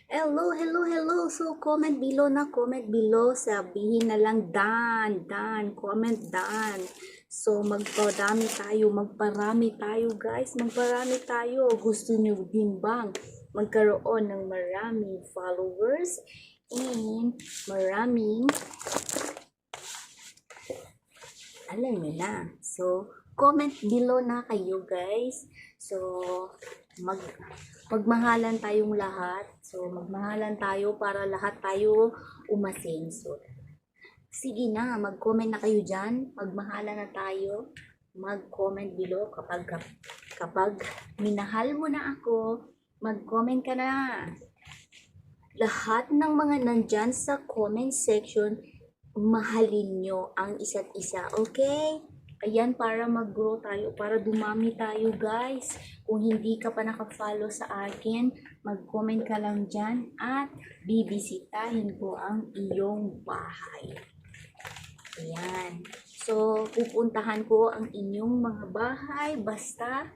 Hello, hello, hello. So, comment below na, comment below. Sabihin na lang, Dan, comment Dan. So, magparami tayo, guys. Magparami tayo. Gusto niyo din bang magkaroon ng maraming followers and maraming, alam niyo na. So, comment below na kayo, guys. So, magmahalan tayong lahat. So, magmahalan tayo para lahat tayo umasin. So, sige na, mag-comment na kayo dyan. Magmahalan na tayo. Mag-comment below kapag minahal mo na ako, mag-comment ka na. Lahat ng mga nandyan sa comment section, mahalin nyo ang isa't isa, okay? Ayan, para mag-grow tayo, para dumami tayo, guys. Kung hindi ka pa naka-follow sa akin, mag-comment ka lang dyan at bibisitahin ko ang iyong bahay. Ayan. So, pupuntahan ko ang inyong mga bahay basta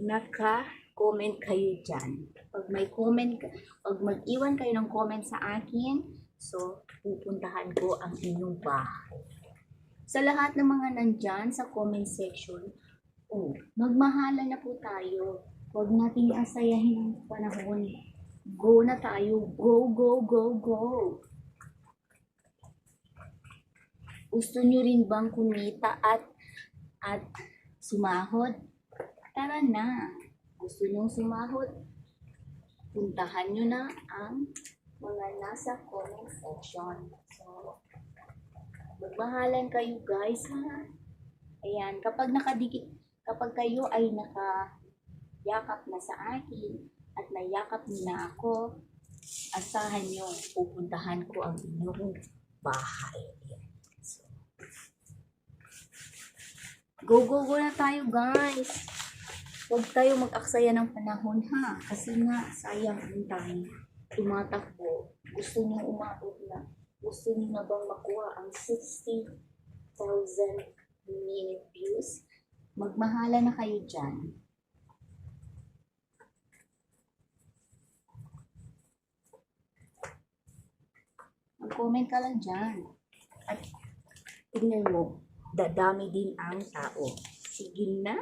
naka-comment kayo dyan. Pag may comment, pag mag-iwan kayo ng comment sa akin, so, pupuntahan ko ang inyong bahay. Sa lahat ng mga nandyan sa comment section, magmahalan na po tayo. Huwag nating asayahin ang panahon. Go na tayo. Go, go, go, go. Gusto nyo rin bang kumita at sumahod? Tara na. Gusto nyo sumahod? Puntahan nyo na ang mga nasa comment section. So, magmahalan kayo, guys, ha? Ayan, kapag kayo ay nakayakap na sa akin at nayakap niyo na ako, asahan nyo, pupuntahan ko ang inyong bahay. So, go na tayo, guys. Huwag tayo mag-aksaya ng panahon, ha? Kasi nga, sayang ang time. Tumatakbo. Gusto niyo umabot na. Gusto niyo na bang makuha ang 60,000 minute views? Magmahala na kayo dyan. Mag-comment ka lang dyan. At tingnan mo, dadami din ang tao. Sige na.